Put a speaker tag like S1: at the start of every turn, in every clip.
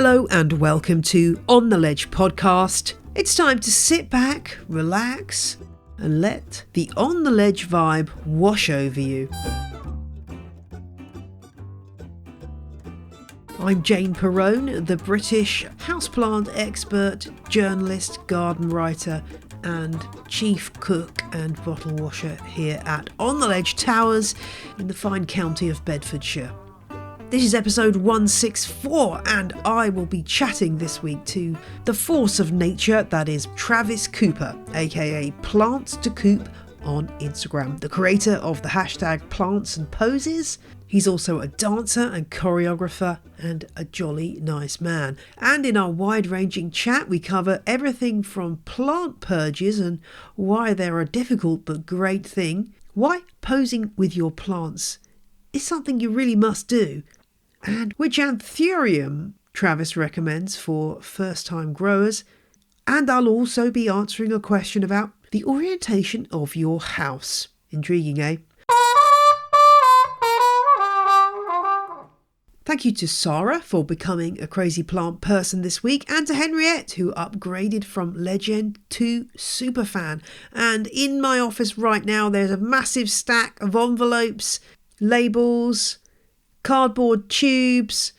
S1: Hello and welcome to On the Ledge podcast. It's time to sit back, relax, and let the On the Ledge vibe wash over you. I'm Jane Perrone, the British houseplant expert, journalist, garden writer, and chief cook and bottle washer here at On the Ledge Towers in the fine county of Bedfordshire. This is episode 164, and I will be chatting this week to the force of nature, that is Travis Cooper, aka Plants to Coop on Instagram, the creator of the hashtag Plants and Poses. He's also a dancer and choreographer and a jolly nice man. And in our wide-ranging chat, we cover everything from plant purges and why they're a difficult but great thing, why posing with your plants is something you really must do, and which anthurium Travis recommends for first-time growers. And I'll also be answering a question about the orientation of your house. Intriguing, eh? Thank you to Sarah for becoming a crazy plant person this week, and to Henriette, who upgraded from legend to superfan. And in my office right now, there's a massive stack of envelopes, labels, cardboard tubes,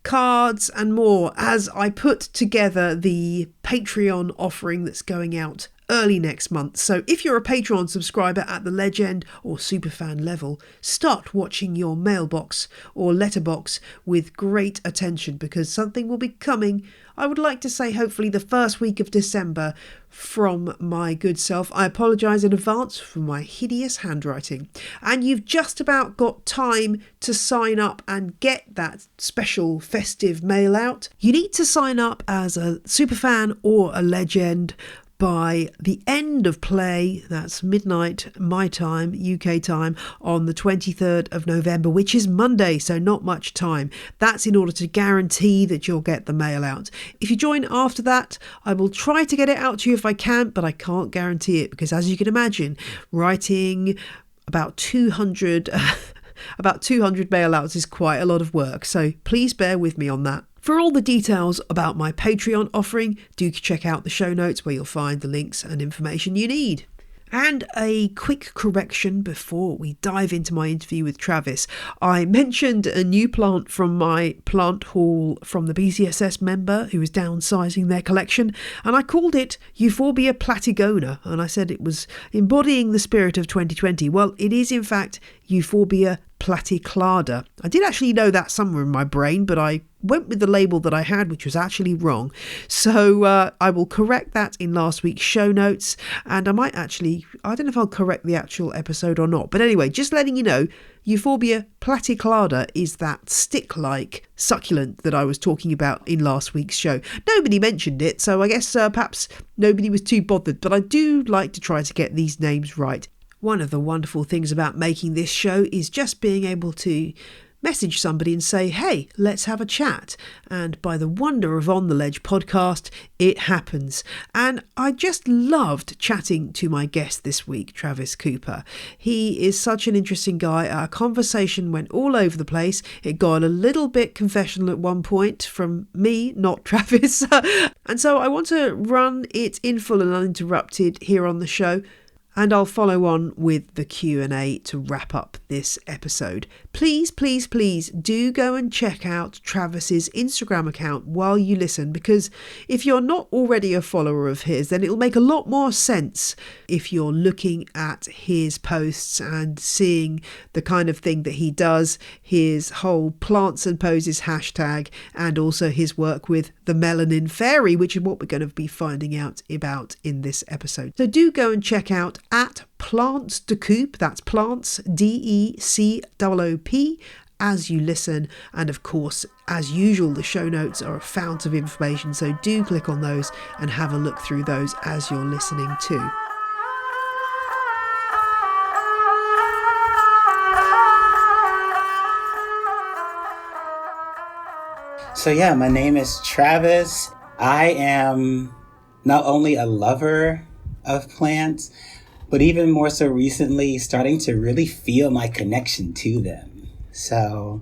S1: cards and more as I put together the Patreon offering that's going out early next month. So if you're a Patreon subscriber at the legend or superfan level, start watching your mailbox or letterbox with great attention, because something will be coming, I would like to say hopefully the first week of December, from my good self. I apologise in advance for my hideous handwriting. And you've just about got time to sign up and get that special festive mail out. You need to sign up as a superfan or a legend by the end of play, that's midnight my time, UK time, on the 23rd of November, which is Monday, so not much time. That's in order to guarantee that you'll get the mail out. If you join after that, I will try to get it out to you if I can, but I can't guarantee it, because as you can imagine, writing about 200 mail outs is quite a lot of work, so please bear with me on that. For all the details about my Patreon offering, do check out the show notes where you'll find the links and information you need. And a quick correction before we dive into my interview with Travis. I mentioned a new plant from my plant haul from the BCSS member who is downsizing their collection, and I called it Euphorbia platigona, and I said it was embodying the spirit of 2020. Well, it is in fact Euphorbia platyclada. I did actually know that somewhere in my brain, but I went with the label that I had, which was actually wrong. So I will correct that in last week's show notes, and I don't know if I'll correct the actual episode or not. But anyway, just letting you know, Euphorbia platyclada is that stick-like succulent that I was talking about in last week's show. Nobody mentioned it, so I guess perhaps nobody was too bothered, but I do like to try to get these names right. One of the wonderful things about making this show is just being able to message somebody and say, hey, let's have a chat. And by the wonder of On the Ledge podcast, it happens. And I just loved chatting to my guest this week, Travis Cooper. He is such an interesting guy. Our conversation went all over the place. It got a little bit confessional at one point from me, not Travis. And so I want to run it in full and uninterrupted here on the show. And I'll follow on with the Q&A to wrap up this episode. Please, please, please do go and check out Travis's Instagram account while you listen, because if you're not already a follower of his, then it'll make a lot more sense if you're looking at his posts and seeing the kind of thing that he does, his whole Plants and Poses hashtag, and also his work with the Melanin Fairy, which is what we're going to be finding out about in this episode. So do go and check out at Plants to Coop, that's Plants, DECOOP, as you listen. And of course, as usual, the show notes are a fount of information, so do click on those and have a look through those as you're listening too.
S2: So yeah, my name is Travis. I am not only a lover of plants, but even more so recently starting to really feel my connection to them. So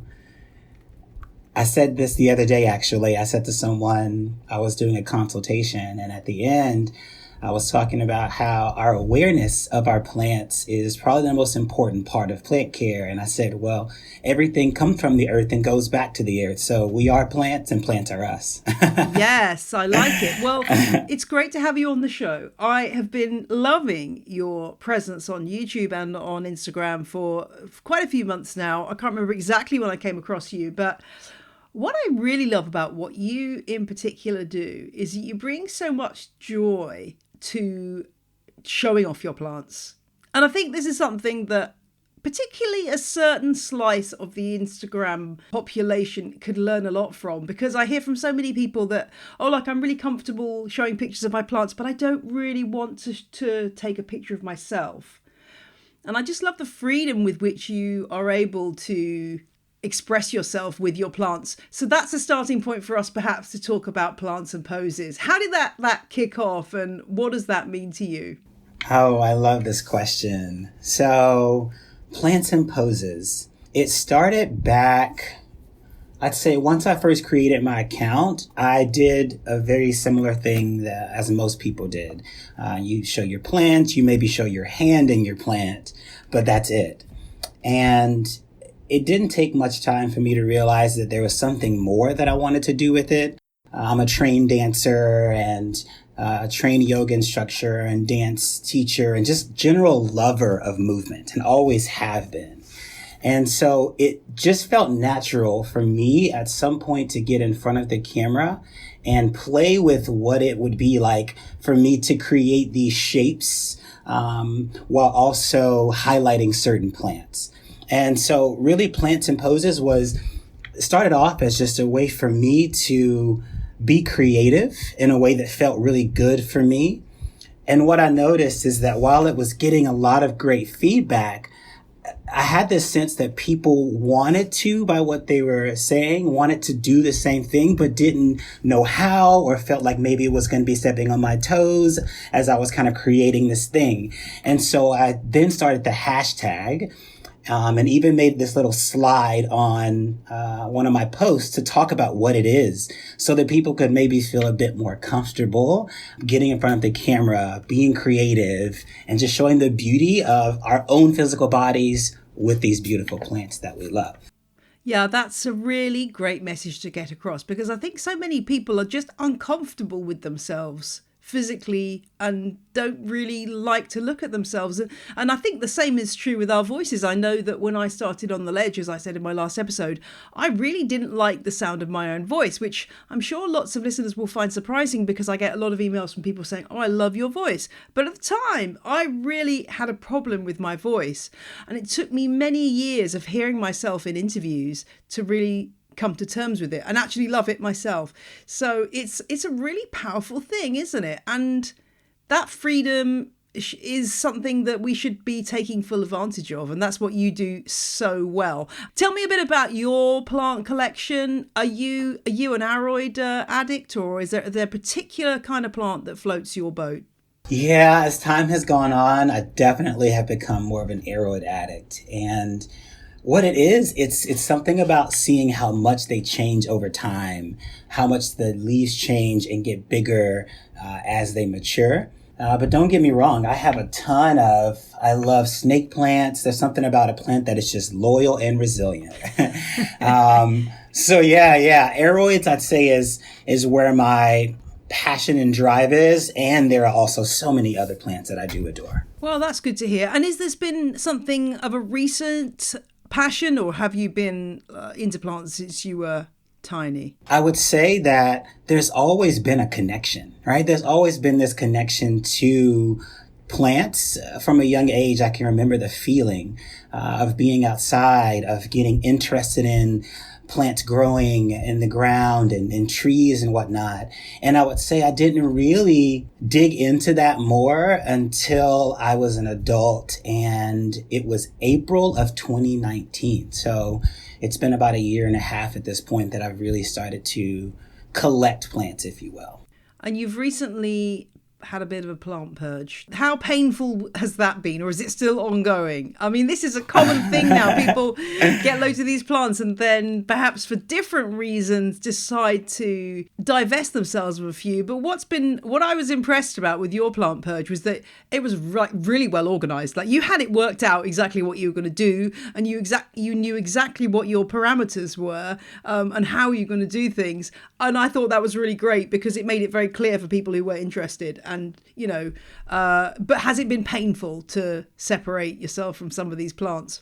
S2: I said this the other day, actually. I said to someone, I was doing a consultation, and at the end, I was talking about how our awareness of our plants is probably the most important part of plant care. And I said, well, everything comes from the earth and goes back to the earth. So we are plants and plants are us.
S1: Yes, I like it. Well, it's great to have you on the show. I have been loving your presence on YouTube and on Instagram for quite a few months now. I can't remember exactly when I came across you, but what I really love about what you in particular do is that you bring so much joy to showing off your plants. And I think this is something that particularly a certain slice of the Instagram population could learn a lot from, because I hear from so many people that, oh, like, I'm really comfortable showing pictures of my plants, but I don't really want to take a picture of myself. And I just love the freedom with which you are able to express yourself with your plants. So that's a starting point for us perhaps to talk about plants and poses. How did that kick off, and what does that mean to you?
S2: Oh, I love this question. So plants and poses. It started back, I'd say once I first created my account, I did a very similar thing as most people did. You show your plant, you maybe show your hand in your plant, but that's it. And it didn't take much time for me to realize that there was something more that I wanted to do with it. I'm a trained dancer and a trained yoga instructor and dance teacher and just general lover of movement, and always have been. And so it just felt natural for me at some point to get in front of the camera and play with what it would be like for me to create these shapes while also highlighting certain plants. And so really Plants and Poses started off as just a way for me to be creative in a way that felt really good for me. And what I noticed is that while it was getting a lot of great feedback, I had this sense that people wanted to, by what they were saying, wanted to do the same thing, but didn't know how, or felt like maybe it was going to be stepping on my toes as I was kind of creating this thing. And so I then started the hashtag, and even made this little slide on one of my posts to talk about what it is, so that people could maybe feel a bit more comfortable getting in front of the camera, being creative, and just showing the beauty of our own physical bodies with these beautiful plants that we love.
S1: Yeah, that's a really great message to get across, because I think so many people are just uncomfortable with themselves physically and don't really like to look at themselves. And I think the same is true with our voices. I know that when I started on the ledge, as I said in my last episode, I really didn't like the sound of my own voice, which I'm sure lots of listeners will find surprising, because I get a lot of emails from people saying, oh, I love your voice. But at the time, I really had a problem with my voice. And it took me many years of hearing myself in interviews to really come to terms with it and actually love it myself. So it's a really powerful thing, isn't it? And that freedom is something that we should be taking full advantage of, and that's what you do so well. Tell me a bit about your plant collection. Are you an aroid addict, or is there a particular kind of plant that floats your boat?
S2: Yeah, as time has gone on, I definitely have become more of an aroid addict. And what it is, it's something about seeing how much they change over time, how much the leaves change and get bigger as they mature. But don't get me wrong, I love snake plants. There's something about a plant that is just loyal and resilient. So yeah, aroids I'd say is where my passion and drive is, and there are also so many other plants that I do adore.
S1: Well, that's good to hear. And has this been something of a recent passion, or have you been into plants since you were tiny?
S2: I would say that there's always been a connection, right? There's always been this connection to plants. From a young age, I can remember the feeling of being outside, of getting interested in plants growing in the ground and in trees and whatnot. And I would say I didn't really dig into that more until I was an adult, and it was April of 2019. So it's been about a year and a half at this point that I've really started to collect plants, if you will.
S1: And you've recently had a bit of a plant purge. How painful has that been, or is it still ongoing? I mean, this is a common thing now. People get loads of these plants and then perhaps for different reasons decide to divest themselves of a few. But what I was impressed about with your plant purge was that it was really well organized. Like, you had it worked out exactly what you were going to do, and you knew exactly what your parameters were, and how you're going to do things. And I thought that was really great because it made it very clear for people who were interested. And, but has it been painful to separate yourself from some of these plants?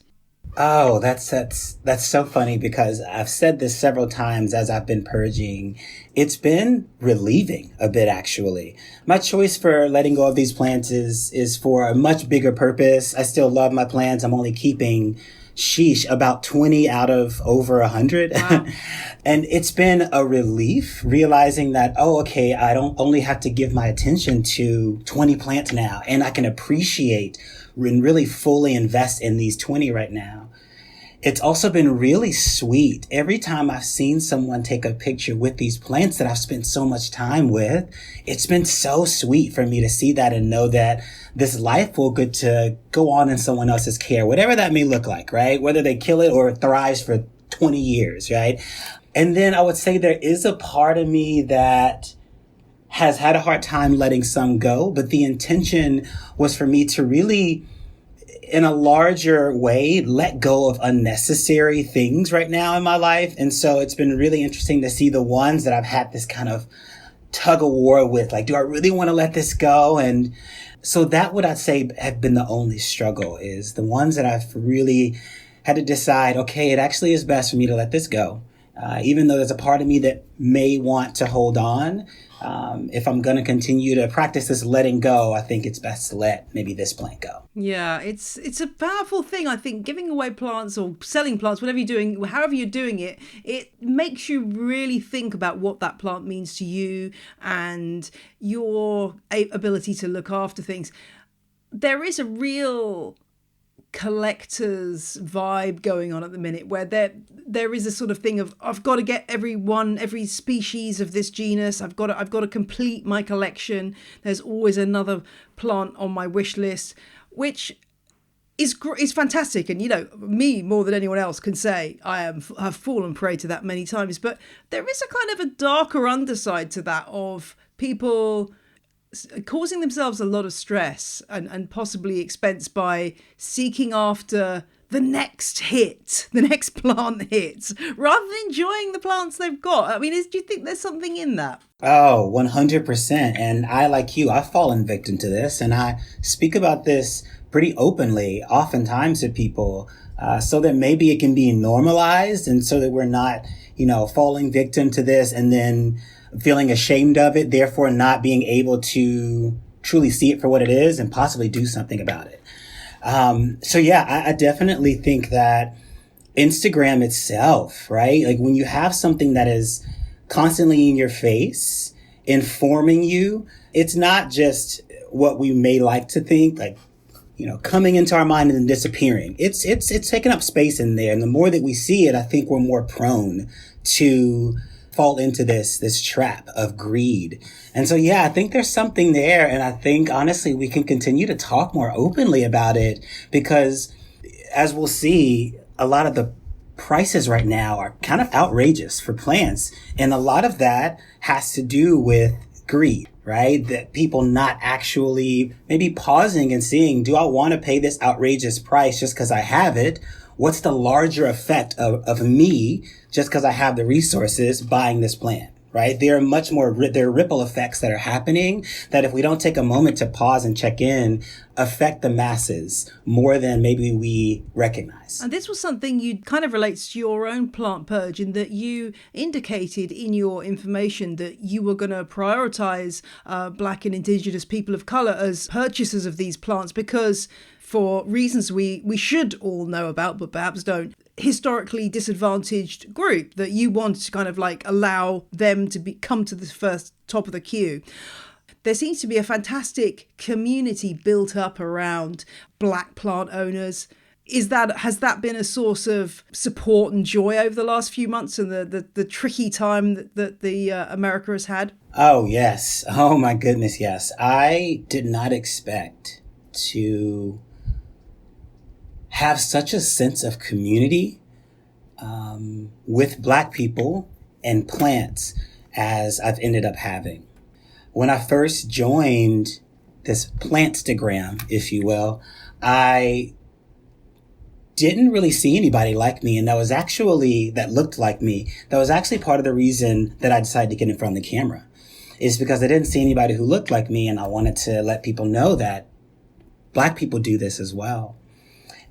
S2: Oh, that's so funny because I've said this several times as I've been purging. It's been relieving a bit, actually. My choice for letting go of these plants is for a much bigger purpose. I still love my plants. I'm only keeping about 20 out of over 100. Wow. And it's been a relief realizing that, okay, I don't only have to give my attention to 20 plants now, and I can appreciate and really fully invest in these 20 right now. It's also been really sweet. Every time I've seen someone take a picture with these plants that I've spent so much time with, it's been so sweet for me to see that and know that this life will get to go on in someone else's care, whatever that may look like, right? Whether they kill it or it thrives for 20 years, right? And then I would say there is a part of me that has had a hard time letting some go, but the intention was for me to really, in a larger way, let go of unnecessary things right now in my life. And so it's been really interesting to see the ones that I've had this kind of tug of war with, like, do I really want to let this go? And so that would, I'd say, have been the only struggle, is the ones that I've really had to decide, okay, it actually is best for me to let this go. Even though there's a part of me that may want to hold on, if I'm going to continue to practice this letting go, I think it's best to let maybe this plant go.
S1: Yeah, it's a powerful thing. I think giving away plants or selling plants, whatever you're doing, however you're doing it, it makes you really think about what that plant means to you and your ability to look after things. There is a real collector's vibe going on at the minute where there is a sort of thing of, I've got to get every species of this genus. I've got to complete my collection. There's always another plant on my wish list, which is fantastic. And, me more than anyone else can say I have fallen prey to that many times. But there is a kind of a darker underside to that, of people causing themselves a lot of stress and possibly expense by seeking after the next plant hit, rather than enjoying the plants they've got. I mean, do you think there's something in that?
S2: Oh, 100%. And I, like you, I've fallen victim to this, and I speak about this pretty openly, oftentimes to people, so that maybe it can be normalized, and so that we're not, falling victim to this and then feeling ashamed of it, therefore not being able to truly see it for what it is and possibly do something about it. So yeah, I definitely think that Instagram itself, right? Like, when you have something that is constantly in your face, informing you, it's not just what we may like to think, like, coming into our mind and then disappearing. It's taking up space in there. And the more that we see it, I think we're more prone to fall into this trap of greed. And so, yeah, I think there's something there. And I think, honestly, we can continue to talk more openly about it, because, as we'll see, a lot of the prices right now are kind of outrageous for plants. And a lot of that has to do with greed, right? That people not actually maybe pausing and seeing, do I want to pay this outrageous price just because I have it? What's the larger effect of me just because I have the resources buying this plant, right? There are ripple effects that are happening that, if we don't take a moment to pause and check in, affect the masses more than maybe we recognize.
S1: And this was something you kind of relates to your own plant purge, in that you indicated in your information that you were going to prioritize Black and Indigenous people of color as purchasers of these plants, because, for reasons we should all know about, but perhaps don't, historically disadvantaged group, that you want to kind of like allow them to come to the first top of the queue. There seems to be a fantastic community built up around Black plant owners. Has that been a source of support and joy over the last few months and the tricky time that the America has had?
S2: Oh, yes. Oh, my goodness, yes. I did not expect to have such a sense of community with Black people and plants as I've ended up having. When I first joined this Plantstagram, if you will, I didn't really see anybody like me. And that looked like me. That was actually part of the reason that I decided to get in front of the camera, is because I didn't see anybody who looked like me. And I wanted to let people know that Black people do this as well.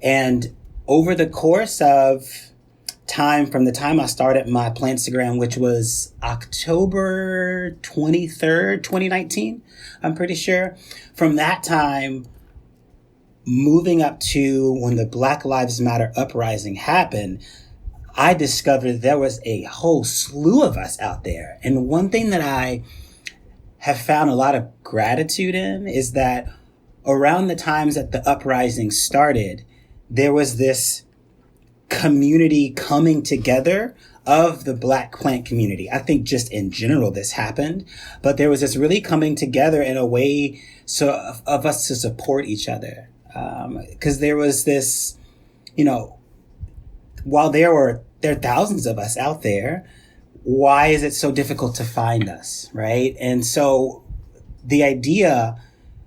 S2: And over the course of time, from the time I started my Plantstagram, which was October 23rd, 2019, I'm pretty sure, from that time, moving up to when the Black Lives Matter uprising happened, I discovered there was a whole slew of us out there. And one thing that I have found a lot of gratitude in is that around the times that the uprising started, there was this community coming together of the Black plant community. I think just in general this happened, but there was this really coming together in a way of us to support each other. Because there was this, while there are thousands of us out there, why is it so difficult to find us, right? And so the idea,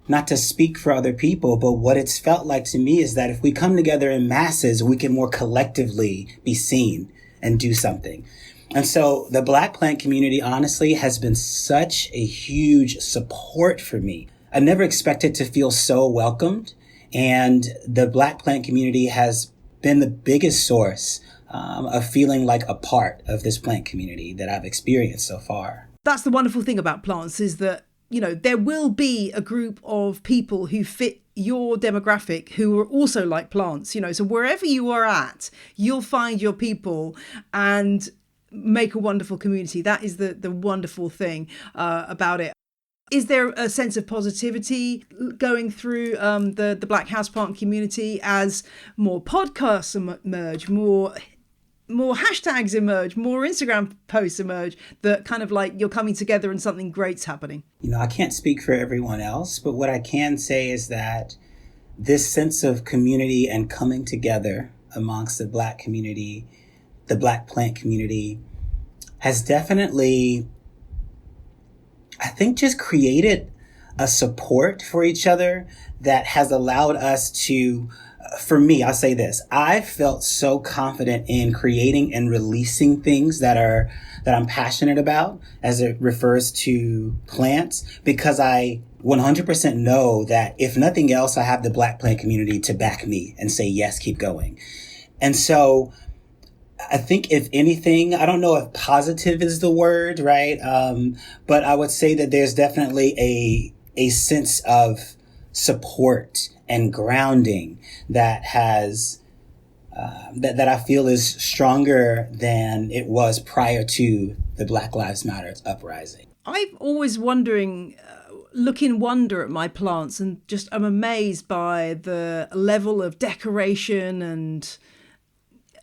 S2: not to speak for other people, but what it's felt like to me is that if we come together in masses, we can more collectively be seen and do something. And so the Black plant community, honestly, has been such a huge support for me. I never expected to feel so welcomed. And the Black plant community has been the biggest source of feeling like a part of this plant community that I've experienced so far.
S1: That's the wonderful thing about plants, is that, there will be a group of people who fit your demographic who are also like plants, so wherever you are at, you'll find your people and make a wonderful community. That is the wonderful thing about it. Is there a sense of positivity going through the Black houseplant community as more podcasts emerge, more hashtags emerge, more Instagram posts emerge, that kind of like you're coming together and something great's happening?
S2: I can't speak for everyone else, but what I can say is that this sense of community and coming together amongst the Black community, the Black plant community, has definitely, I think, just created a support for each other that has allowed us to, for me, I'll say this, I felt so confident in creating and releasing things that I'm passionate about as it refers to plants, because I 100% know that if nothing else, I have the Black plant community to back me and say, yes, keep going. And so I think, if anything, I don't know if positive is the word, right? But I would say that there's definitely a sense of support and grounding that has that I feel is stronger than it was prior to the Black Lives Matter uprising.
S1: I've always look in wonder at my plants, and just I'm amazed by the level of decoration and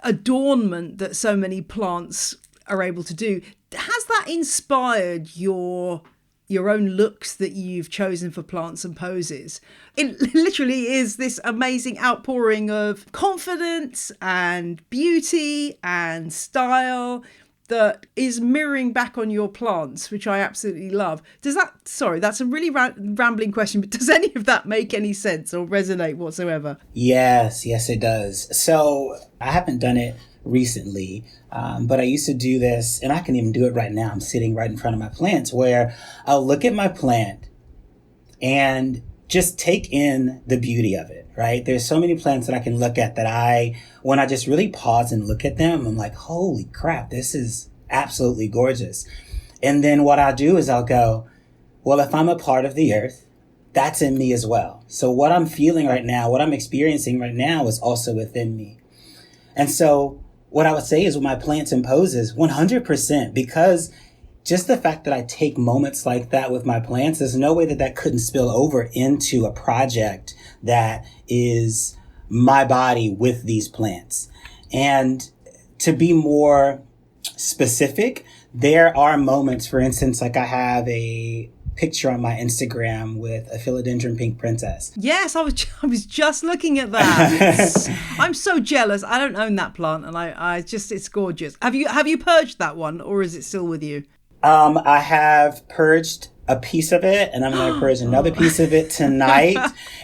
S1: adornment that so many plants are able to do. Has that inspired your own looks that you've chosen for plants and poses? It literally is this amazing outpouring of confidence and beauty and style that is mirroring back on your plants, which I absolutely love. That's a really rambling question, but does any of that make any sense or resonate whatsoever?
S2: Yes, it does. So I haven't done it recently, but I used to do this, and I can even do it right now. I'm sitting right in front of my plants, where I'll look at my plant and just take in the beauty of it, right? There's so many plants that I can look at that when I just really pause and look at them, I'm like, holy crap, this is absolutely gorgeous. And then what I'll do is I'll go, well, if I'm a part of the earth, that's in me as well. So what I'm feeling right now, what I'm experiencing right now, is also within me. And so what I would say is with my plants and poses, 100%, because just the fact that I take moments like that with my plants, there's no way that couldn't spill over into a project that is my body with these plants. And to be more specific, there are moments, for instance, like I have a picture on my Instagram with a philodendron pink princess.
S1: Yes, I was just looking at that. I'm so jealous. I don't own that plant, and I just, it's gorgeous. Have you purged that one, or is it still with you?
S2: I have purged a piece of it, and I'm going to purge another piece of it tonight.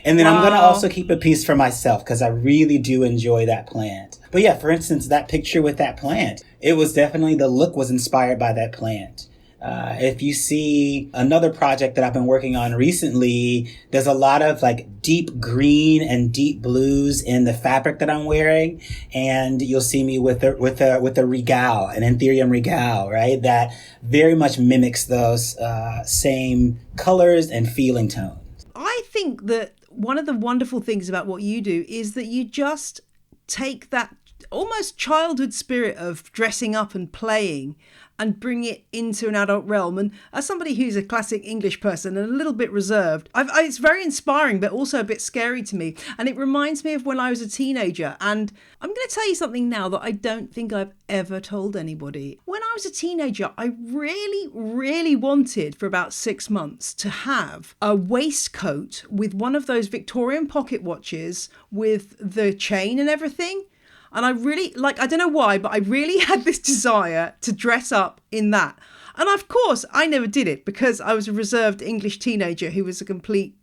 S2: And then I'm going to also keep a piece for myself because I really do enjoy that plant. But yeah, for instance, that picture with that plant, it was definitely, the look was inspired by that plant. If you see another project that I've been working on recently, there's a lot of like deep green and deep blues in the fabric that I'm wearing. And you'll see me with a regale, an Anthurium regale, right? That very much mimics those, same colors and feeling tones.
S1: I think that one of the wonderful things about what you do is that you just take that almost childhood spirit of dressing up and playing and bring it into an adult realm. And as somebody who's a classic English person and a little bit reserved, it's very inspiring, but also a bit scary to me. And it reminds me of when I was a teenager. And I'm going to tell you something now that I don't think I've ever told anybody. When I was a teenager, I really, really wanted for about 6 months to have a waistcoat with one of those Victorian pocket watches with the chain and everything. And I really, I don't know why, but I really had this desire to dress up in that. And of course, I never did it because I was a reserved English teenager who was a complete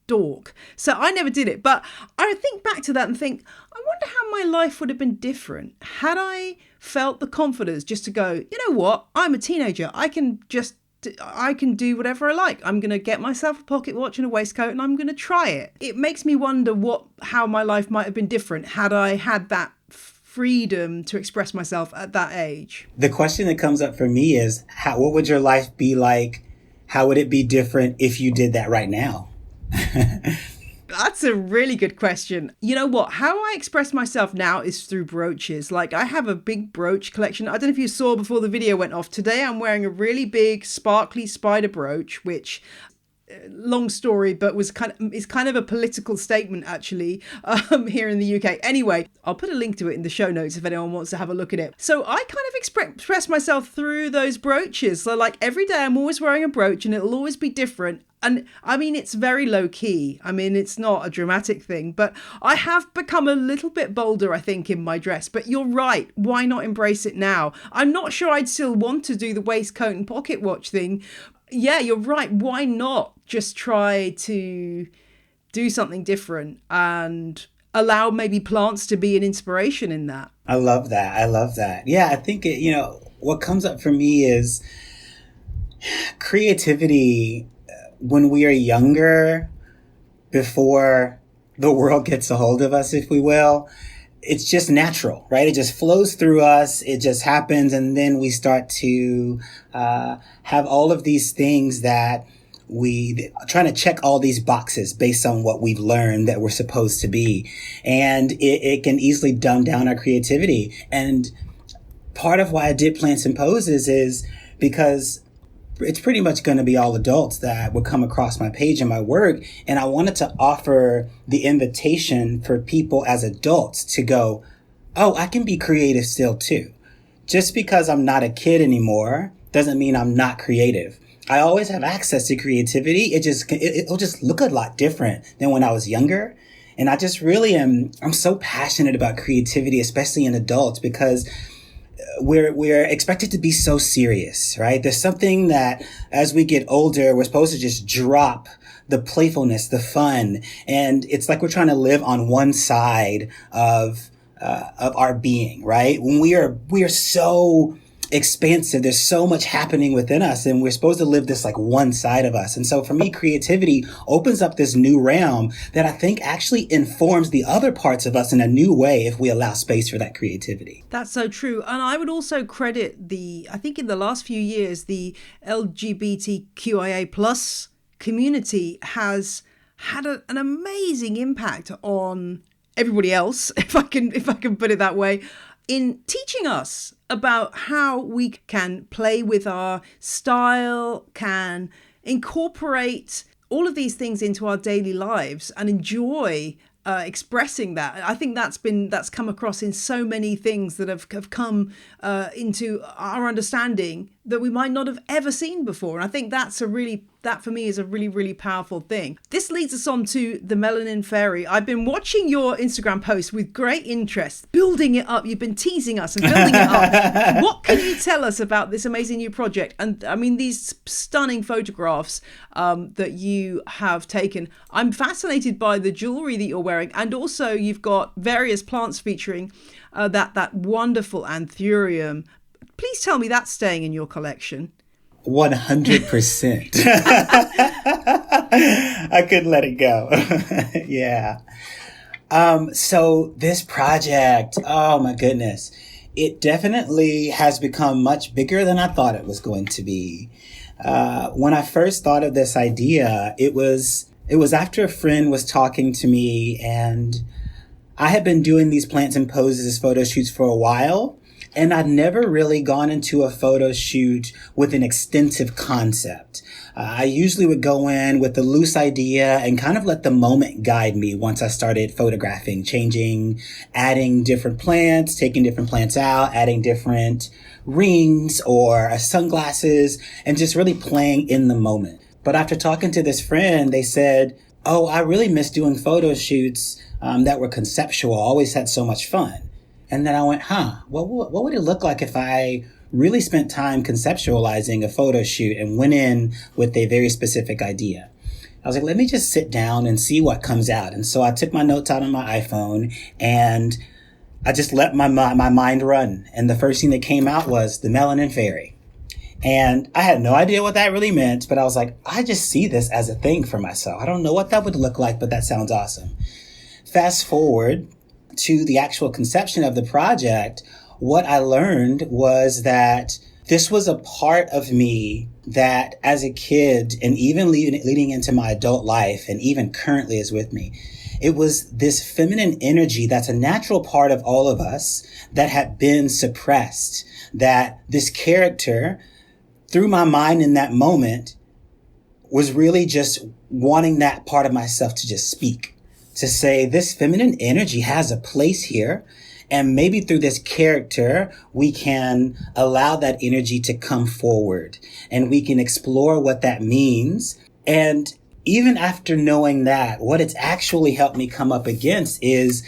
S1: dork. So I never did it. But I think back to that and think, I wonder how my life would have been different had I felt the confidence just to go, you know what, I'm a teenager. I can do whatever I like. I'm going to get myself a pocket watch and a waistcoat and I'm going to try it. It makes me wonder how my life might have been different had I had that freedom to express myself at that age.
S2: The question that comes up for me is, what would your life be like? How would it be different if you did that right now?
S1: That's a really good question. You know what? How I express myself now is through brooches. Like, I have a big brooch collection. I don't know if you saw before the video went off. Today I'm wearing a really big sparkly spider brooch, which, long story, but is kind of a political statement actually, here in the UK. Anyway, I'll put a link to it in the show notes if anyone wants to have a look at it. So I kind of express myself through those brooches. So like every day I'm always wearing a brooch and it'll always be different. And I mean, it's very low key. I mean, it's not a dramatic thing, but I have become a little bit bolder, I think, in my dress. But you're right. Why not embrace it now? I'm not sure I'd still want to do the waistcoat and pocket watch thing. Yeah, you're right. Why not just try to do something different and allow maybe plants to be an inspiration in that?
S2: I love that. Yeah, I think, what comes up for me is creativity when we are younger, before the world gets a hold of us, if we will. It's just natural, right? It just flows through us. It just happens. And then we start to have all of these things that trying to check all these boxes based on what we've learned that we're supposed to be. And it can easily dumb down our creativity. And part of why I did Plants and Poses is because it's pretty much going to be all adults that would come across my page and my work. And I wanted to offer the invitation for people as adults to go, oh, I can be creative still too. Just because I'm not a kid anymore doesn't mean I'm not creative. I always have access to creativity. It'll just look a lot different than when I was younger. And I just really I'm so passionate about creativity, especially in adults, because we're expected to be so serious, right? There's something that as we get older, we're supposed to just drop the playfulness, the fun. And it's like we're trying to live on one side of our being, right? When we are so expansive, there's so much happening within us, and we're supposed to live this like one side of us. And so for me, creativity opens up this new realm that I think actually informs the other parts of us in a new way if we allow space for that creativity.
S1: That's so true. And I would also credit I think in the last few years, the LGBTQIA plus community has had an amazing impact on everybody else, if I can put it that way, in teaching us about how we can play with our style, can incorporate all of these things into our daily lives and enjoy expressing that. I think that's come across in so many things that have come into our understanding that we might not have ever seen before. And I think that for me is a really, really powerful thing. This leads us on to the Melanin Fairy. I've been watching your Instagram posts with great interest, building it up. You've been teasing us and building it up. What can you tell us about this amazing new project? And I mean, these stunning photographs that you have taken. I'm fascinated by the jewelry that you're wearing. And also you've got various plants featuring that wonderful anthurium. Please tell me that's staying in your collection.
S2: 100%. I couldn't let it go. Yeah. So this project, oh my goodness, it definitely has become much bigger than I thought it was going to be. When I first thought of this idea, it was after a friend was talking to me, and I had been doing these plants and poses photo shoots for a while. And I'd never really gone into a photo shoot with an extensive concept. I usually would go in with a loose idea and kind of let the moment guide me once I started photographing, changing, adding different plants, taking different plants out, adding different rings or sunglasses, and just really playing in the moment. But after talking to this friend, they said, "Oh, I really miss doing photo shoots that were conceptual. I always had so much fun." And then I went, what would it look like if I really spent time conceptualizing a photo shoot and went in with a very specific idea? I was like, let me just sit down and see what comes out. And so I took my notes out on my iPhone and I just let my mind run. And the first thing that came out was the Melanin Fairy. And I had no idea what that really meant, but I was like, I just see this as a thing for myself. I don't know what that would look like, but that sounds awesome. Fast forward to the actual conception of the project, what I learned was that this was a part of me that as a kid and even leading into my adult life and even currently is with me. It was this feminine energy that's a natural part of all of us that had been suppressed, that this character through my mind in that moment was really just wanting that part of myself to just speak. To say this feminine energy has a place here, and maybe through this character, we can allow that energy to come forward and we can explore what that means. And even after knowing that, what it's actually helped me come up against is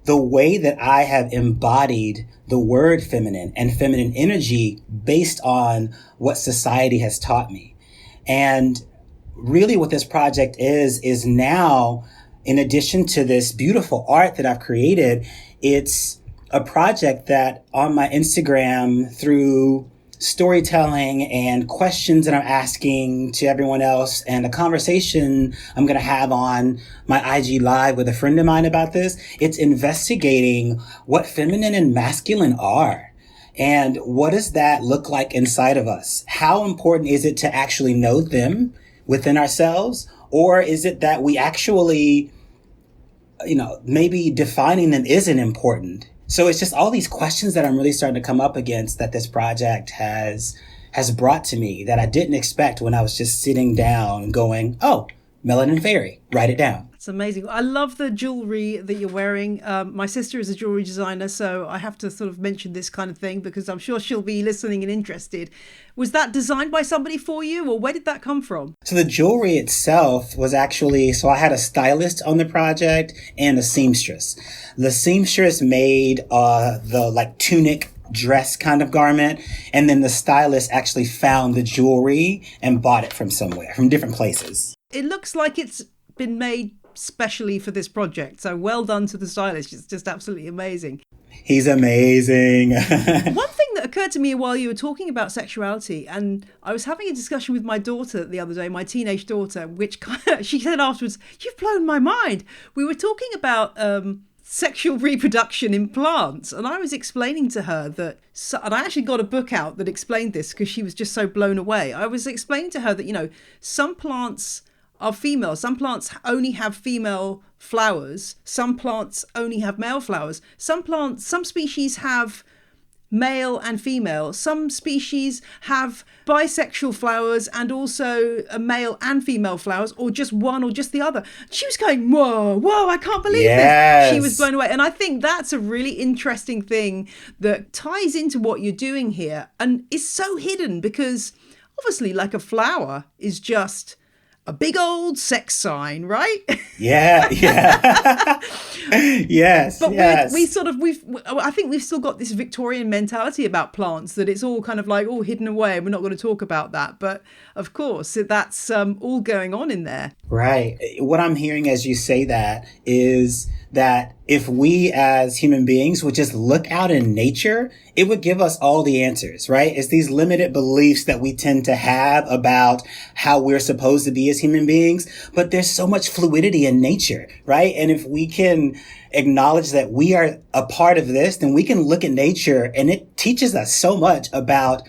S2: the way that I have embodied the word feminine and feminine energy based on what society has taught me. And really what this project is now, in addition to this beautiful art that I've created, it's a project that on my Instagram, through storytelling and questions that I'm asking to everyone else and a conversation I'm going to have on my IG Live with a friend of mine about this, it's investigating what feminine and masculine are. And what does that look like inside of us? How important is it to actually know them within ourselves? Or is it that we actually, maybe defining them isn't important? So it's just all these questions that I'm really starting to come up against that this project has brought to me that I didn't expect when I was just sitting down and going, oh, Melanin Fairy, write it down.
S1: It's amazing. I love the jewelry that you're wearing. My sister is a jewelry designer, so I have to sort of mention this kind of thing because I'm sure she'll be listening and interested. Was that designed by somebody for you, or where did that come from?
S2: So the jewelry itself was actually, so I had a stylist on the project and a seamstress. The seamstress made the tunic dress kind of garment, and then the stylist actually found the jewelry and bought it from somewhere, from different places.
S1: It looks like it's been made specially for this project. So well done to the stylist. It's just absolutely amazing.
S2: He's amazing.
S1: One thing that occurred to me while you were talking about sexuality, and I was having a discussion with my daughter the other day, my teenage daughter, which she said afterwards, "You've blown my mind." We were talking about sexual reproduction in plants, and I was explaining to her that, and I actually got a book out that explained this because she was just so blown away. I was explaining to her that, some plants are female. Some plants only have female flowers. Some plants only have male flowers. Some species have male and female. Some species have bisexual flowers and also a male and female flowers, or just one or just the other. She was going, whoa, I can't believe this. She was blown away. And I think that's a really interesting thing that ties into what you're doing here and is so hidden, because obviously, like, a flower is just a big old sex sign, right?
S2: Yeah. Yes.
S1: But I think we've still got this Victorian mentality about plants, that it's all kind of like all hidden away. We're not going to talk about that. But of course, that's all going on in there.
S2: Right. What I'm hearing as you say that is that if we as human beings would just look out in nature, it would give us all the answers, right? It's these limited beliefs that we tend to have about how we're supposed to be as human beings, but there's so much fluidity in nature, right? And if we can acknowledge that we are a part of this, then we can look at nature and it teaches us so much about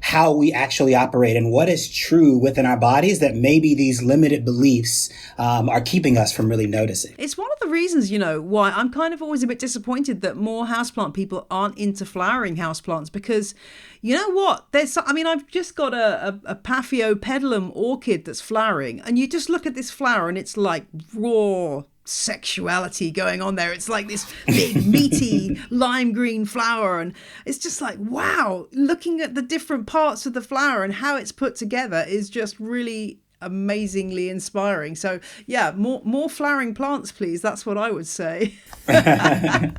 S2: how we actually operate and what is true within our bodies, that maybe these limited beliefs are keeping us from really noticing.
S1: It's one of the reasons, why I'm kind of always a bit disappointed that more houseplant people aren't into flowering houseplants, because you know what? I've just got a Paphiopedilum orchid that's flowering, and you just look at this flower and it's like raw sexuality going on there. It's like this big meaty lime green flower, and it's just like, wow, looking at the different parts of the flower and how it's put together is just really amazingly inspiring. So yeah, more flowering plants, please. That's what I would say. And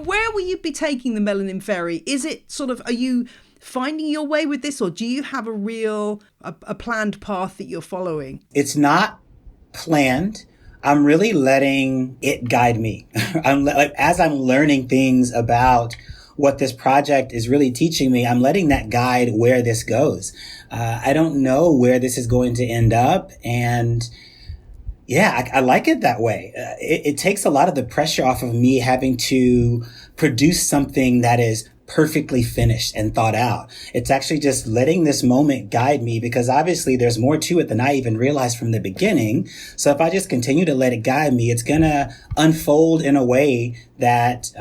S1: where will you be taking the Melanin Fairy? Is it sort of, are you finding your way with this, or do you have a planned path that you're following?
S2: It's not planned. I'm really letting it guide me. As I'm learning things about what this project is really teaching me, I'm letting that guide where this goes. I don't know where this is going to end up. And yeah, I like it that way. It takes a lot of the pressure off of me having to produce something that is perfectly finished and thought out. It's actually just letting this moment guide me, because obviously there's more to it than I even realized from the beginning. So if I just continue to let it guide me, it's going to unfold in a way that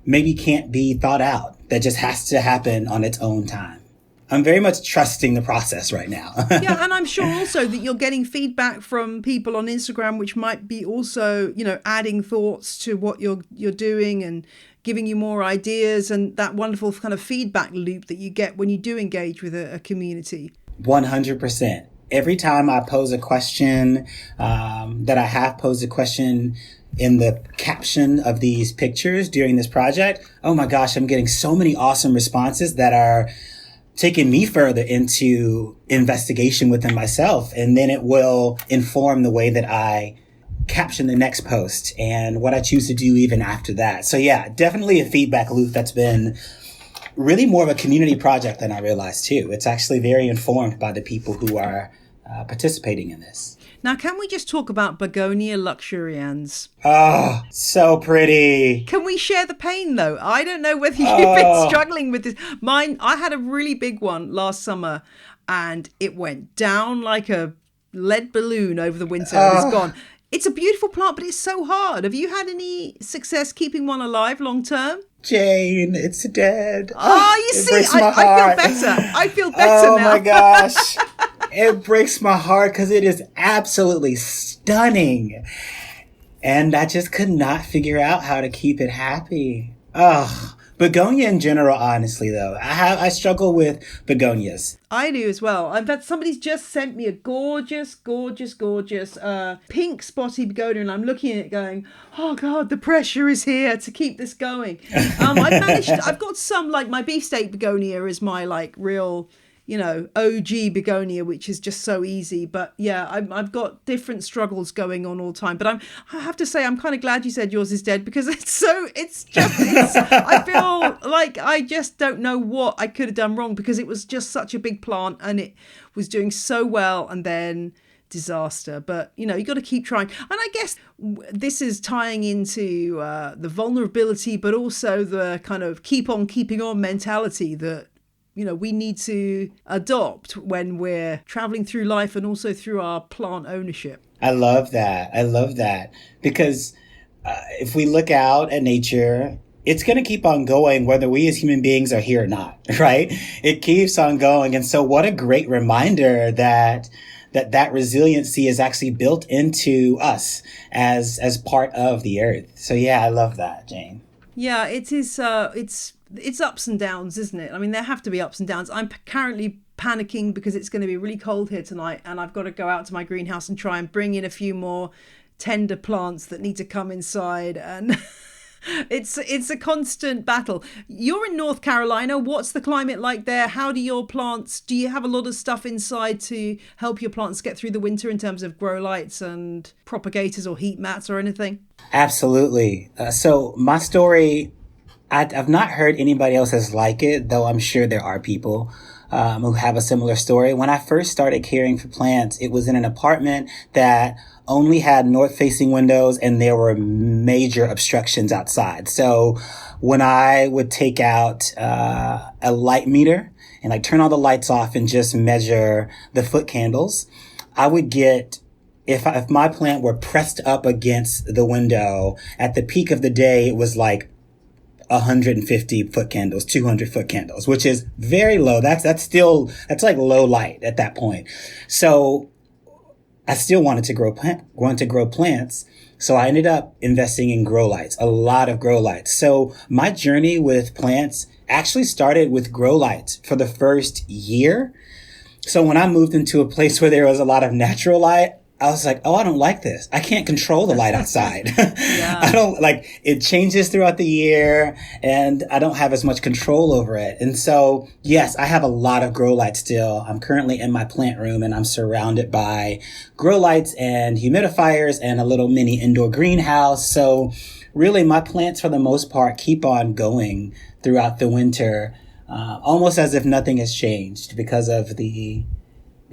S2: maybe can't be thought out, that just has to happen on its own time. I'm very much trusting the process right now.
S1: Yeah, and I'm sure also that you're getting feedback from people on Instagram, which might be also, adding thoughts to what you're doing and giving you more ideas, and that wonderful kind of feedback loop that you get when you do engage with a community.
S2: 100%. Every time I pose a question, that I have posed a question in the caption of these pictures during this project, oh my gosh, I'm getting so many awesome responses that are taking me further into investigation within myself. And then it will inform the way that I caption the next post and what I choose to do even after that. So yeah, definitely a feedback loop that's been really more of a community project than I realized too. It's actually very informed by the people who are participating in this.
S1: Now, can we just talk about Begonia luxurians?
S2: Oh, so pretty.
S1: Can we share the pain, though? I don't know whether you've been struggling with this. Mine, I had a really big one last summer, and it went down like a lead balloon over the winter. And it's gone. It's a beautiful plant, but it's so hard. Have you had any success keeping one alive long term?
S2: Jane, it's dead.
S1: Oh, you see, I feel better now.
S2: Oh my gosh. It breaks my heart because it is absolutely stunning. And I just could not figure out how to keep it happy. Ugh. Begonia in general, honestly, though. I struggle with begonias.
S1: I do as well. In fact, somebody's just sent me a gorgeous pink spotty begonia, and I'm looking at it going, oh God, the pressure is here to keep this going. I've got some, like my beefsteak begonia is my real, OG begonia, which is just so easy. But yeah, I've got different struggles going on all the time. But I have to say, I'm kind of glad you said yours is dead, because I feel like I just don't know what I could have done wrong, because it was just such a big plant and it was doing so well, and then disaster. But you got to keep trying. And I guess this is tying into the vulnerability, but also the kind of keep on keeping on mentality that we need to adopt when we're traveling through life, and also through our plant ownership.
S2: I love that. Because if we look out at nature, it's going to keep on going whether we as human beings are here or not, right? It keeps on going. And so what a great reminder that resiliency is actually built into us as part of the earth. So yeah, I love that, Jane.
S1: Yeah, it is. It's ups and downs, isn't it? I mean, there have to be ups and downs. I'm currently panicking because it's going to be really cold here tonight, and I've got to go out to my greenhouse and try and bring in a few more tender plants that need to come inside. And it's a constant battle. You're in North Carolina. What's the climate like there? How do your plants? Do you have a lot of stuff inside to help your plants get through the winter in terms of grow lights and propagators or heat mats or anything?
S2: Absolutely. So my story, I've not heard anybody else's like it, though I'm sure there are people who have a similar story. When I first started caring for plants, it was in an apartment that only had north-facing windows and there were major obstructions outside. So when I would take out a light meter and like turn all the lights off and just measure the foot candles, I would get, if my plant were pressed up against the window at the peak of the day, it was like 150 foot candles, 200 foot candles, which is very low. That's like low light at that point. So I still wanted to grow plants. So I ended up investing in grow lights, a lot of grow lights. So my journey with plants actually started with grow lights for the first year. So when I moved into a place where there was a lot of natural light, I was like, oh, I don't like this. I can't control the light outside.
S1: Yeah.
S2: I don't like it changes throughout the year and I don't have as much control over it. And so, yes, I have a lot of grow lights still. I'm currently in my plant room and I'm surrounded by grow lights and humidifiers and a little mini indoor greenhouse. So really my plants for the most part keep on going throughout the winter, almost as if nothing has changed because of the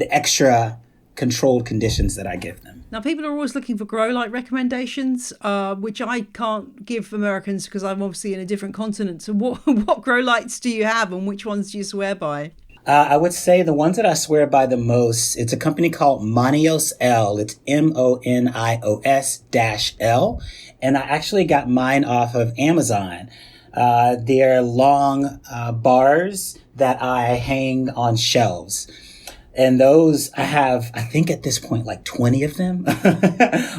S2: extra controlled conditions that I give them.
S1: Now, people are always looking for grow light recommendations, which I can't give Americans because I'm obviously in a different continent. So what grow lights do you have and which ones do you swear by?
S2: I would say the ones that I swear by the most, it's a company called Monios L. It's MONIOS-L. And I actually got mine off of Amazon. They're long bars that I hang on shelves. And those I have, I think at this point, like 20 of them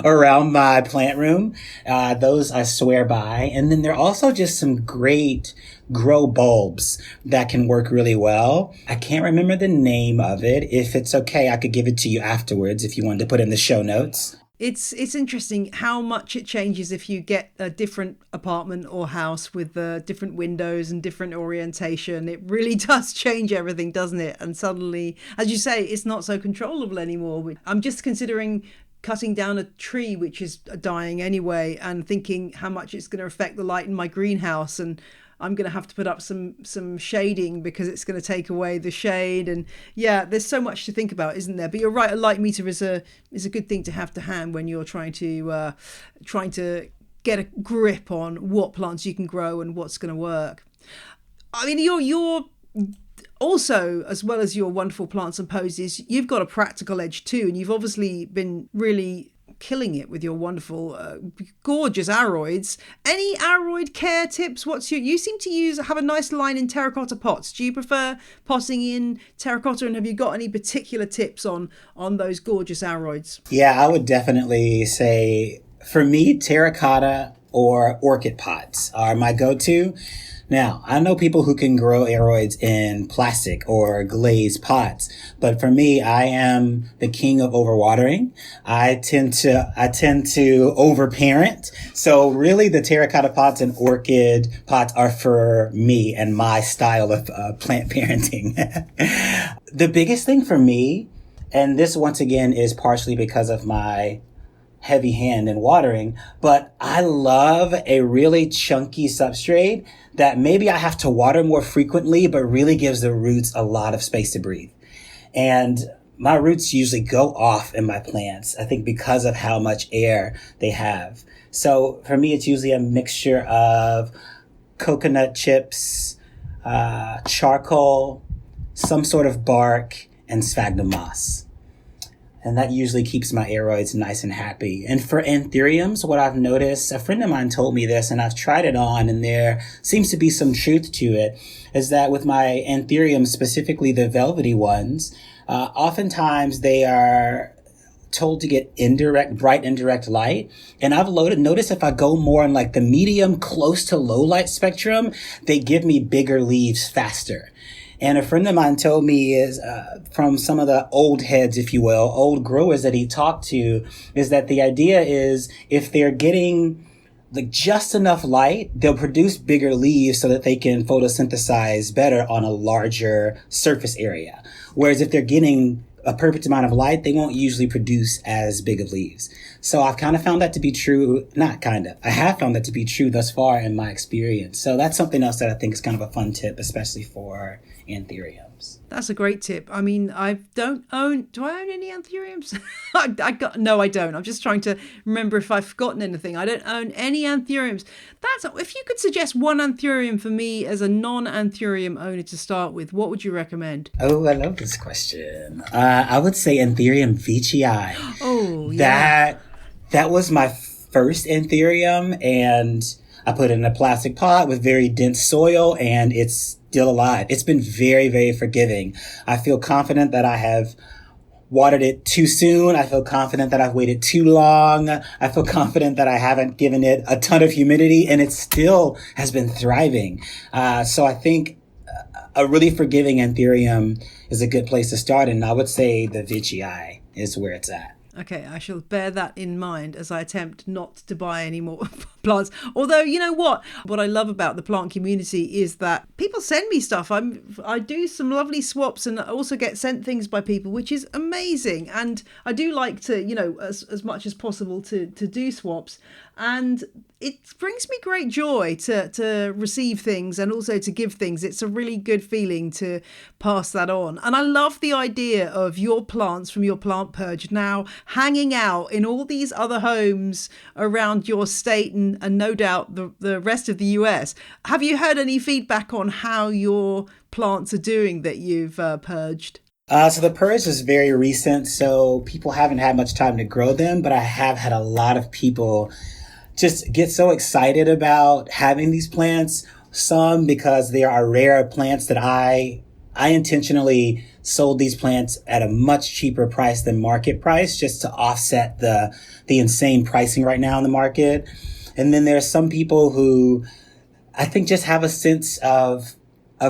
S2: around my plant room. Those I swear by. And then there are also just some great grow bulbs that can work really well. I can't remember the name of it. If it's okay, I could give it to you afterwards if you wanted to put in the show notes.
S1: It's interesting how much it changes if you get a different apartment or house with different windows and different orientation. It really does change everything, doesn't it? And suddenly, as you say, it's not so controllable anymore. I'm just considering cutting down a tree which is dying anyway and thinking how much it's going to affect the light in my greenhouse, and I'm going to have to put up some shading because it's going to take away the shade. And yeah, there's so much to think about, isn't there? But you're right, a light meter is a good thing to have to hand when you're trying to get a grip on what plants you can grow and what's going to work. I mean, you're also, as well as your wonderful plants and posies, you've got a practical edge too, and you've obviously been really killing it with your wonderful gorgeous aroids. Any aroid care tips? You seem to have a nice line in terracotta pots. Do you prefer potting in terracotta, and have you got any particular tips on those gorgeous aroids?
S2: Yeah, I would definitely say for me, terracotta or orchid pots are my go-to. Now, I know people who can grow aroids in plastic or glazed pots, but for me, I am the king of overwatering. I tend to overparent. So really the terracotta pots and orchid pots are for me and my style of plant parenting. The biggest thing for me, and this once again is partially because of my heavy hand in watering, but I love a really chunky substrate that maybe I have to water more frequently, but really gives the roots a lot of space to breathe. And my roots usually go off in my plants, I think because of how much air they have. So for me, it's usually a mixture of coconut chips, charcoal, some sort of bark, and sphagnum moss. And that usually keeps my aeroids nice and happy. And for anthuriums, what I've noticed, a friend of mine told me this and I've tried it on and there seems to be some truth to it, is that with my anthuriums, specifically the velvety ones, oftentimes they are told to get bright indirect light. And I've noticed if I go more on like the medium close to low light spectrum, they give me bigger leaves faster. And a friend of mine told me is from some of the old heads, if you will, old growers that he talked to, is that the idea is if they're getting like just enough light, they'll produce bigger leaves so that they can photosynthesize better on a larger surface area. Whereas if they're getting a perfect amount of light, they won't usually produce as big of leaves. So I've kind of found that to be true. I have found that to be true thus far in my experience. So that's something else that I think is kind of a fun tip, especially for anthuriums.
S1: That's a great tip. I mean, do I own any anthuriums? I don't. I'm just trying to remember if I've forgotten anything. I don't own any anthuriums. If you could suggest one anthurium for me as a non-anthurium owner to start with, what would you recommend?
S2: Oh, I love this question. I would say Anthurium veitchii.
S1: Oh, yeah.
S2: That was my first anthurium, and I put it in a plastic pot with very dense soil, and it's still alive. It's been very, very forgiving. I feel confident that I have watered it too soon. I feel confident that I've waited too long. I feel confident that I haven't given it a ton of humidity, and it still has been thriving. So I think a really forgiving anthurium is a good place to start, and I would say the veitchii is where it's at.
S1: Okay, I shall bear that in mind as I attempt not to buy any more plants. Although, you know what I love about the plant community is that people send me stuff. I do some lovely swaps and I also get sent things by people, which is amazing. And I do like to, as much as possible to do swaps. And it brings me great joy to receive things and also to give things. It's a really good feeling to pass that on. And I love the idea of your plants from your plant purge now hanging out in all these other homes around your state and no doubt the rest of the US. Have you heard any feedback on how your plants are doing that you've purged?
S2: So the purge is very recent, so people haven't had much time to grow them, but I have had a lot of people just get so excited about having these plants. Some because they are rare plants that I intentionally sold these plants at a much cheaper price than market price just to offset the insane pricing right now in the market. And then there's some people who I think just have a sense of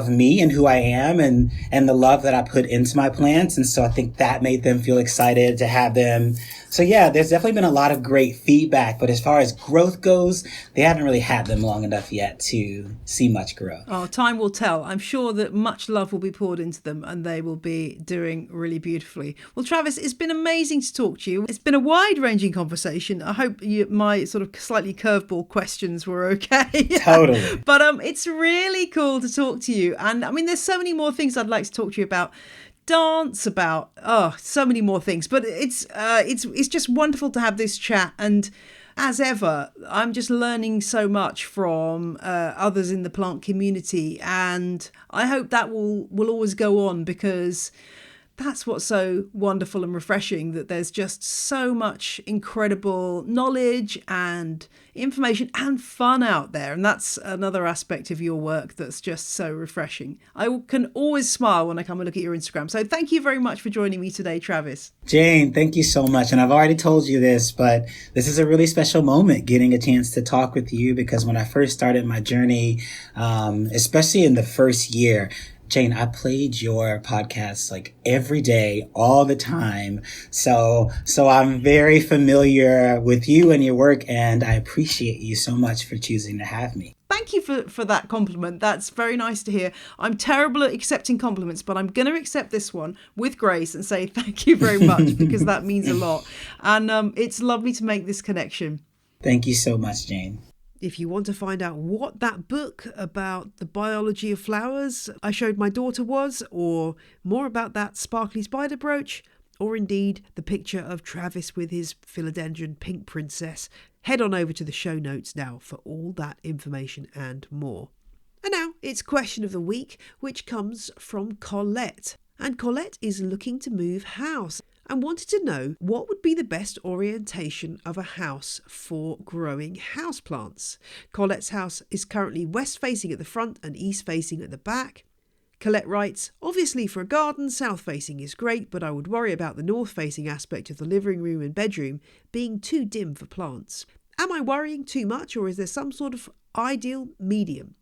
S2: me and who I am and the love that I put into my plants. And so I think that made them feel excited to have them. So yeah, there's definitely been a lot of great feedback, but as far as growth goes, they haven't really had them long enough yet to see much growth.
S1: Oh, time will tell. I'm sure that much love will be poured into them and they will be doing really beautifully. Well, Travis, it's been amazing to talk to you. It's been a wide-ranging conversation. I hope my sort of slightly curveball questions were okay.
S2: Totally.
S1: But it's really cool to talk to you. And I mean, there's so many more things I'd like to talk to you about. Dance, about so many more things, but it's just wonderful to have this chat. And as ever, I'm just learning so much from others in the plant community, and I hope that will always go on, because that's what's so wonderful and refreshing, that there's just so much incredible knowledge and information and fun out there. And that's another aspect of your work that's just so refreshing. I can always smile when I come and look at your Instagram. So thank you very much for joining me today, Travis.
S2: Jane, thank you so much. And I've already told you this, but this is a really special moment getting a chance to talk with you, because when I first started my journey, especially in the first year, Jane, I played your podcast like every day, all the time. So I'm very familiar with you and your work, and I appreciate you so much for choosing to have me.
S1: Thank you for that compliment. That's very nice to hear. I'm terrible at accepting compliments, but I'm going to accept this one with grace and say thank you very much, because that means a lot. And it's lovely to make this connection.
S2: Thank you so much, Jane.
S1: If you want to find out what that book about the biology of flowers I showed my daughter was, or more about that sparkly spider brooch, or indeed the picture of Travis with his philodendron pink princess, head on over to the show notes now for all that information and more. And now it's question of the week, which comes from Colette. And Colette is looking to move house and wanted to know what would be the best orientation of a house for growing houseplants. Colette's house is currently west facing at the front and east facing at the back. Colette writes, obviously for a garden, south facing is great, but I would worry about the north facing aspect of the living room and bedroom being too dim for plants. Am I worrying too much, or is there some sort of ideal medium?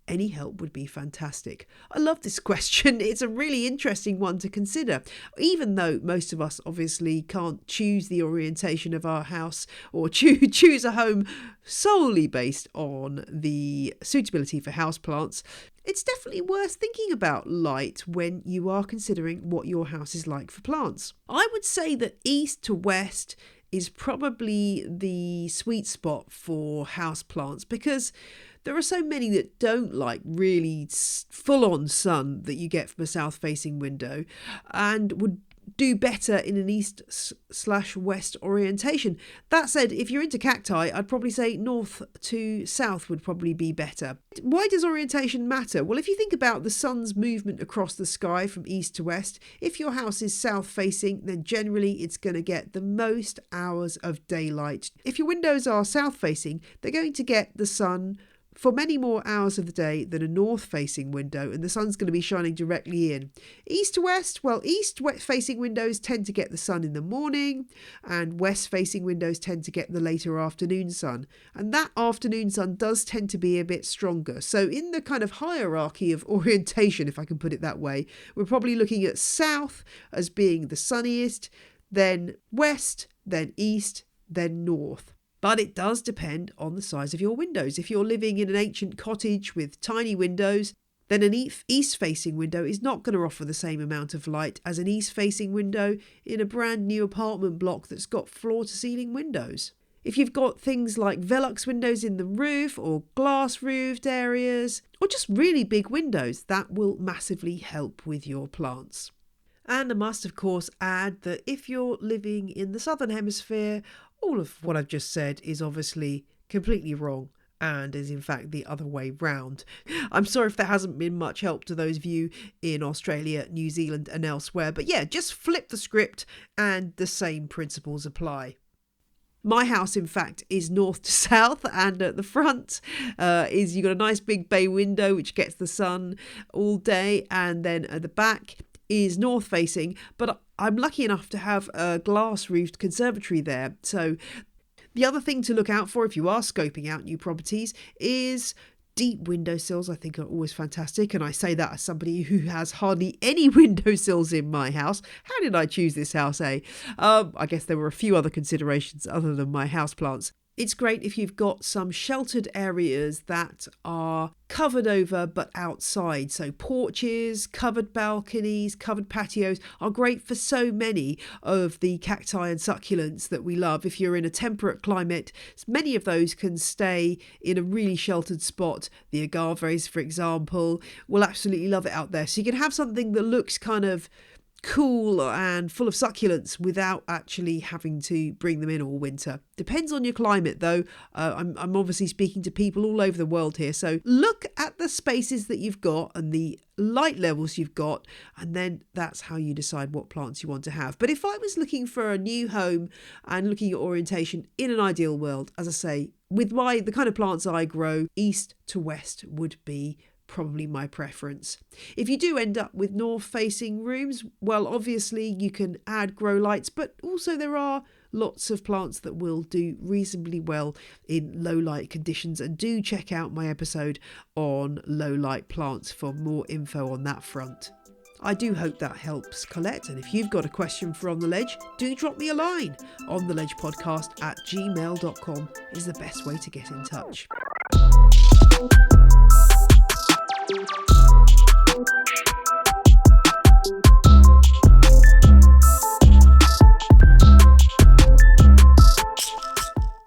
S1: Any help would be fantastic. I love this question. It's a really interesting one to consider. Even though most of us obviously can't choose the orientation of our house or choose a home solely based on the suitability for houseplants, it's definitely worth thinking about light when you are considering what your house is like for plants. I would say that east to west is probably the sweet spot for houseplants because there are so many that don't like really full-on sun that you get from a south-facing window and would do better in an east/west orientation. That said, if you're into cacti, I'd probably say north to south would probably be better. Why does orientation matter? Well, if you think about the sun's movement across the sky from east to west, if your house is south facing, then generally it's going to get the most hours of daylight. If your windows are south facing, they're going to get the sun for many more hours of the day than a north-facing window, and the sun's going to be shining directly in. East to west, well, east-facing windows tend to get the sun in the morning, and west-facing windows tend to get the later afternoon sun. And that afternoon sun does tend to be a bit stronger. So in the kind of hierarchy of orientation, if I can put it that way, we're probably looking at south as being the sunniest, then west, then east, then north. But it does depend on the size of your windows. If you're living in an ancient cottage with tiny windows, then an east-facing window is not going to offer the same amount of light as an east-facing window in a brand new apartment block that's got floor-to-ceiling windows. If you've got things like Velux windows in the roof or glass-roofed areas, or just really big windows, that will massively help with your plants. And I must, of course, add that if you're living in the Southern Hemisphere, all of what I've just said is obviously completely wrong and is in fact the other way round. I'm sorry if there hasn't been much help to those of you in Australia, New Zealand and elsewhere, but yeah, just flip the script and the same principles apply. My house, in fact, is north to south, and at the front you've got a nice big bay window which gets the sun all day, and then at the back is north facing, but I'm lucky enough to have a glass roofed conservatory there. So the other thing to look out for if you are scoping out new properties is deep windowsills. I think are always fantastic, and I say that as somebody who has hardly any windowsills in my house. How did I choose this house, eh? I guess there were a few other considerations other than my houseplants. It's great if you've got some sheltered areas that are covered over but outside. So porches, covered balconies, covered patios are great for so many of the cacti and succulents that we love. If you're in a temperate climate, many of those can stay in a really sheltered spot. The agaves, for example, will absolutely love it out there. So you can have something that looks kind of cool and full of succulents without actually having to bring them in all winter. Depends on your climate though. I'm obviously speaking to people all over the world here, so look at the spaces that you've got and the light levels you've got, and then that's how you decide what plants you want to have. But if I was looking for a new home and looking at orientation in an ideal world, as I say, with the kind of plants I grow, east to west would be probably my preference. If you do end up with north facing rooms, well, obviously you can add grow lights, but also there are lots of plants that will do reasonably well in low light conditions, and do check out my episode on low light plants for more info on that front. I do hope that helps, Colette, and if you've got a question for On The Ledge, do drop me a line. ontheledgepodcast@gmail.com is the best way to get in touch.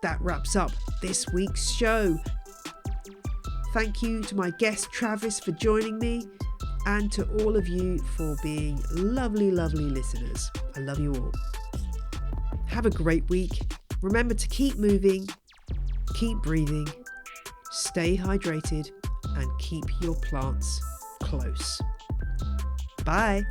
S1: That wraps up this week's show. Thank you to my guest Travis for joining me, and to all of you for being lovely, lovely listeners. I love you all. Have a great week. Remember to keep moving, keep breathing, stay hydrated, and keep your plants close. Bye.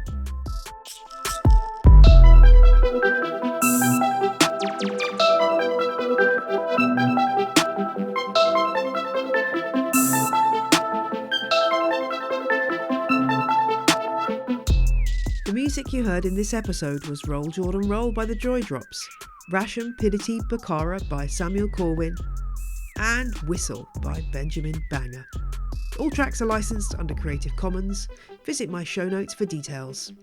S1: music you heard in this episode was Roll Jordan Roll by the Joy Drops, Rasham Pidity Bakara by Samuel Corwin, and Whistle by Benjamin Banger. All tracks are licensed under Creative Commons. Visit my show notes for details.